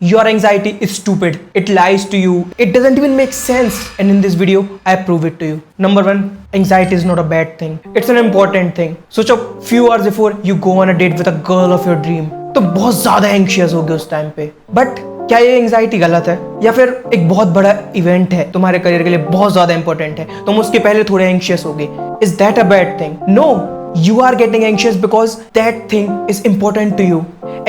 Your anxiety is stupid. It lies to you. It doesn't even make sense. And in this video, I prove it to you. Number one, anxiety is not a bad thing. It's an important thing. सोचो few hours before you go on a date with a girl of your dream, तो बहुत ज्यादा anxious होगे उस time पे. But क्या ये anxiety गलत है या फिर एक बहुत बड़ा इवेंट है तुम्हारे करियर के लिए बहुत ज्यादा इंपॉर्टेंट है, तुम उसके पहले थोड़े एंशियस होगे? Is that a bad thing? No, you are getting anxious because that thing is important to you.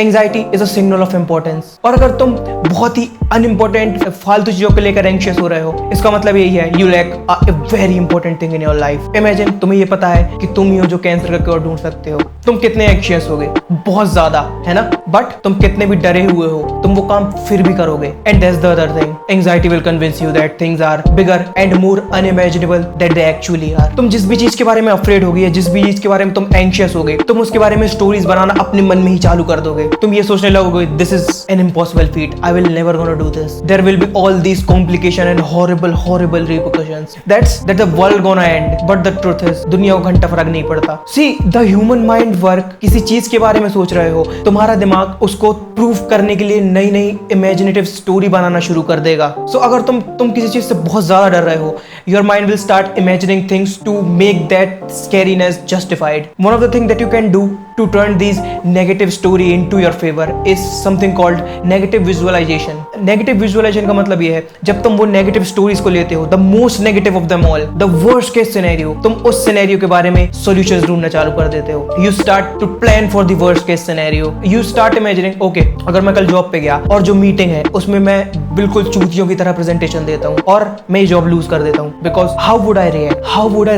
Anxiety is a signal of importance. और अगर तुम बहुत ही अनइम्पोर्टेंट फालतू चीजों को लेकर एंशियस हो रहे हो, इसका मतलब यही है you lack a very important thing in your life. Imagine तुम्हें ये पता है कि तुम ही हो जो कैंसर का क्योर ढूंढ सकते हो. तुम कितने एंशियस होगे? बहुत ज्यादा, है ना? बट तुम कितने भी डरे हुए हो, तुम वो काम फिर भी करोगे. And that's the other thing. Anxiety will convince you that things are bigger and more unimaginable than they actually are. तुम जिस भी चीज के बारे में अफ्रेड होगी या जिस भी चीज के बारे में तुम एंशियस होगे, तुम उसके बारे में स्टोरीज बनाना अपने मन में ही चालू कर दोगे. तुम ये सोचने लगोगे this is an impossible feat. I will never gonna do this. There will be all these complications and horrible repercussions. That the world gonna end. But the truth is दुनिया को घंटा फर्क नहीं पड़ता. See, the human mind work. किसी चीज के बारे में सोच रहे हो, तुम्हारा दिमाग उसको प्रूफ करने के लिए नई नई इमेजिनेटिव स्टोरी बनाना शुरू कर देगा. So अगर तुम किसी चीज से बहुत ज्यादा डर रहे हो, your mind will start imagining things to make that scariness justified. One of the things that you can do to turn these negative story into your favor is something called negative visualization. Negative visualization का मतलब ये है जब तुम वो negative stories को लेते हो, the most negative of them all, the worst case scenario, तुम उस scenario के बारे में solutions ढूंढना चालू कर देते हो. You start to plan for the worst case scenario. You start imagining, okay, अगर मैं कल जॉब पे गया और जो मीटिंग है उसमें मैं बिल्कुल चूतियों की तरह प्रेजेंटेशन देता हूँ और मैं ये जॉब लूज कर देता हूँ, because how would I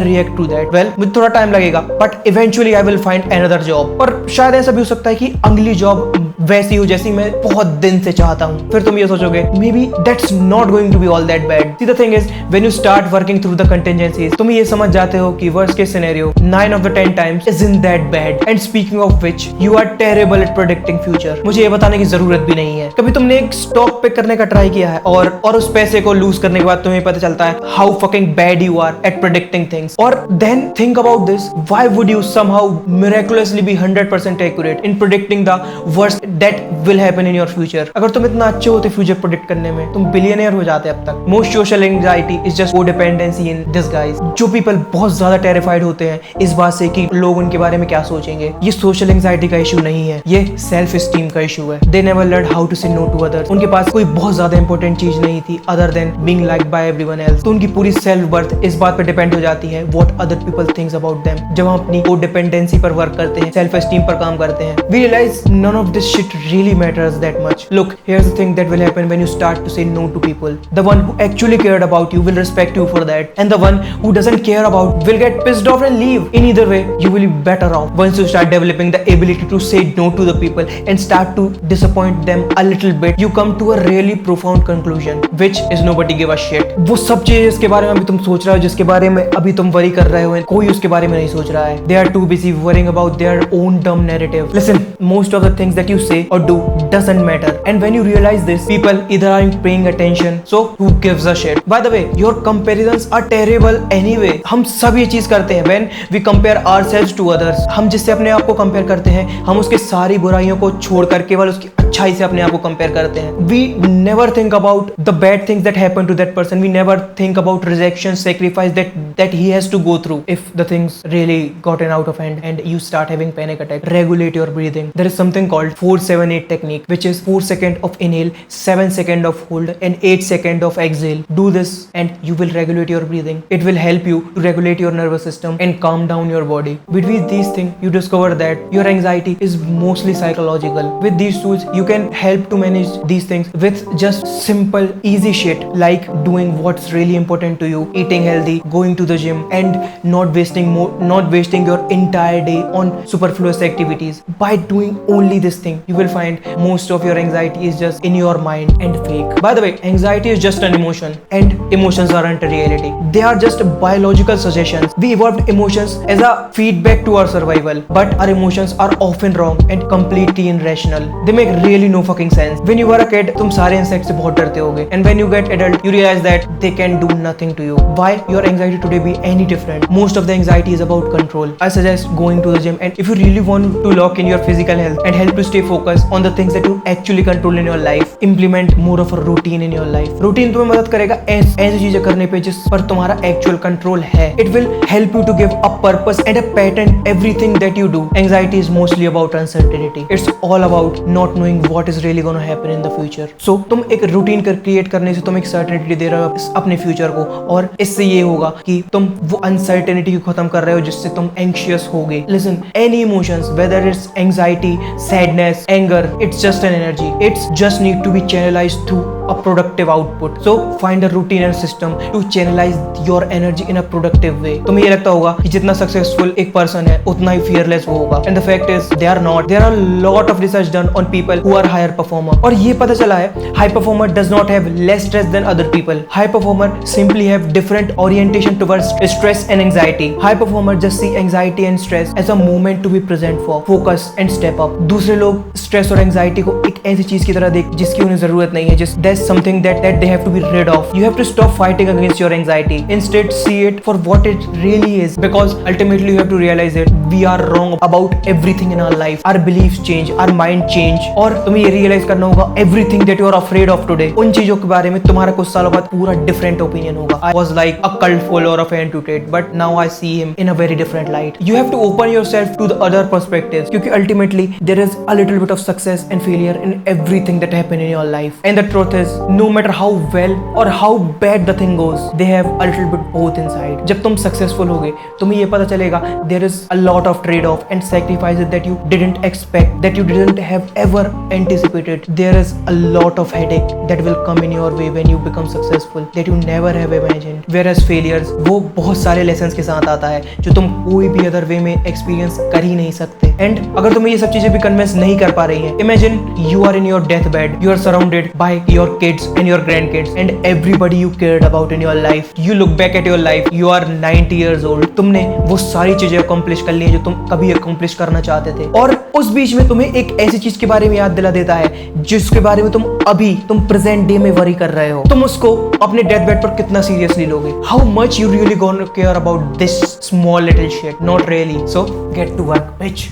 react to that? Well, मुझे थोड़ा टाइम लगेगा, but eventually I will find another job. और शायद ऐसा भी हो सकता है कि अगली जॉब वैसी हो जैसी मैं बहुत दिन से चाहता हूँ. फिर तुम ये सोचोगे maybe that's not going to be all that bad. See the thing is when you start working through the contingencies, तुम ये समझ जाते हो कि worst case scenario 9 of the 10 times isn't that bad. And speaking of which, you are terrible at predicting future. मुझे ये बताने की जरूरत भी नहीं है. कभी तुमने एक स्टॉक पिक करने का ट्राई किया है और उस पैसे को लूज करने के बाद तुम्हें पता चलता है how fucking bad you are at predicting things. और then think about this, why would you somehow miraculously be 100% accurate in predicting the worst that will happen in your future? अगर तुम इतना अच्छे होते फ्यूचर प्रेडिक्ट करने में, तुम billionaire हो जाते अब तक. Most social anxiety is just codependency in disguise. जो पीपल बहुत ज्यादा टेरिफाइड होते हैं इस बात से कि लोग उनके बारे में क्या सोचेंगे, ये सोशल एंजाइटी का इशू नहीं है, ये सेल्फ एस्टीम का इशू है. They never learn how to say no to others. उनके पास कोई बहुत ज्यादा इंपॉर्टेंट चीज नहीं थी other than being liked by everyone else. तो उनकी पूरी सेल्फ वर्थ इस बात पे डिपेंड हो जाती है what other people thinks about them. जब हम अपनी कोडिपेंडेंसी पर वर्क करते हैं, सेल्फ एस्टीम पर काम करते हैं, we realize none of this shit really matters that much. Look, here's the thing that will happen when you start to say no to people. The one who actually cared about you will respect you for that, and the one who doesn't care about will get pissed off and leave. In either way, you will be better off once you start developing the ability to say no to the people and start to disappoint them a little bit. You come to a really profound conclusion, which is nobody give a shit. वो सब चीजें जिसके बारे में अभी तुम सोच रहे हो, जिसके बारे में अभी तुम वरी कर रहे हो, कोई उसके बारे में नहीं सोच रहा है. They are too busy worrying about their own dumb narrative. Listen, most of the things that you say or do doesn't matter, and when you realize this, people either aren't paying attention, so who gives a shit? By the way, your comparisons are terrible anyway. हम सब ये चीज करते हैं when we compare ourselves to others. हम जिससे अपने आप को कंपेयर करते हैं, हम उसके सारी बुराइयों को छोड़कर केवल उसकी अच्छाई से अपने आप को कंपेयर करते हैं. We never think about the bad things that happen to that person. We never think about rejection, sacrifice that he has to go through if the things really gotten out of hand and you start having panic attack. Regulate your breathing. There is something called 4-7-8 technique, which is 4 seconds of inhale, 7 seconds of hold, and 8 seconds of exhale. Do this and you will regulate your breathing. It will help you to regulate your nervous system and calm down your body. Between these things, you discover that your anxiety is mostly psychological. With these tools, you can help to manage these things with just simple, easy shit like doing what's really important to you, eating healthy, going to the gym, and not wasting your entire day on superfluous activities. By doing only this thing, you will find most of your anxiety is just in your mind and fake. By the way, anxiety is just an emotion, and emotions aren't a reality. They are just biological suggestions. We evolved emotions as a feedback to our survival, but our emotions are often wrong and completely irrational. They make really no fucking sense. When you were a kid, तुम सारे insect से बहुत डरते होगे, and when you get adult, you realize that they can do nothing to you. Why your anxiety today be any different? Most of the anxiety is about control. I suggest going to the gym, and if you really want to lock in your physical health and help to stay focused on the things that you actually control in your life, implement more of a routine in your life. Routine तुम्हें मदद करेगा ऐसी चीजें करने पे जिस पर तुम्हारा actual control है. It will help you to give a purpose and a pattern everything that you do. Anxiety is mostly about uncertainty. It's all about not knowing what is really going to happen in the future. So तुम एक routine create करने से तुम एक certainty दे रहे हो अपने future को, और इससे ये होगा कि तुम वो अनसर्टेनिटी को खत्म कर रहे हो जिससे तुम एंशियस होगे. Listen, any emotions, whether it's anxiety, sadness, anger, it's just an energy. It's just need to be channelised through a productive output. So find a routine and system to channelize your energy in a productive way. तुम्हें ये लगता होगा कि जितना successful एक person है उतना ही fearless वो होगा, and the fact is they are not. There are a lot of research done on people who are higher performer, और ये पता चला है high performer does not have less stress than other people. High performer simply have different orientation towards stress and anxiety. High performer just see anxiety and stress as a moment to be present for, focus and step up. दूसरे लोग stress और anxiety को एक ऐसी चीज की तरह देख जिसकी उन्हें जरूरत नहीं है, just that's something that they have to be rid of. You have to stop fighting against your anxiety. Instead, see it for what it really is, because ultimately you have to realize that we are wrong about everything in our life. Our beliefs change, our mind change, और तुम्हें ये realize करना होगा everything that you are afraid of today, उन चीजों के बारे में तुम्हारा कुछ सालों बाद पूरा different opinion होगा. I was like a cult follower of Andrew Tate, but now I see him in a very different light. You have to open yourself to the other perspectives, क्योंकि ultimately there is a little bit of success and failure in everything that happen in your life. And the truth is, no matter how well or how bad the thing goes, they have a little bit both inside. जब तुम successful होगे, तुम्हें ये पता चलेगा there is a lot of trade-off and sacrifices that you didn't expect, that you didn't have ever anticipated. There is a lot of headache that will come in your way when you become successful that you never have imagined. Whereas failures, वो बहुत सारे lessons के साथ आता है जो तुम कोई भी other way में experience कर ही नहीं सकते. And अगर तुम्हें ये सब चीजें भी convince नहीं कर पा रही हैं, imagine you are in your deathbed, you are surrounded by your kids and your grandkids and everybody you cared about in your life. You look back at your life, you are 90 years old. तुमने वो सारी चीजें accomplish कर ली हैं जो तुम कभी accomplish करना चाहते थे, और उस बीच में तुम्हें एक ऐसी चीज के बारे में याद दिला देता है जिसके बारे में तुम प्रेजेंट डे में वरी कर रहे हो. तुम उसको अपने डेथ बेड पर कितना सीरियसली लोगे? How much you really gonna care about this small little shit? Not really. So get to work, bitch.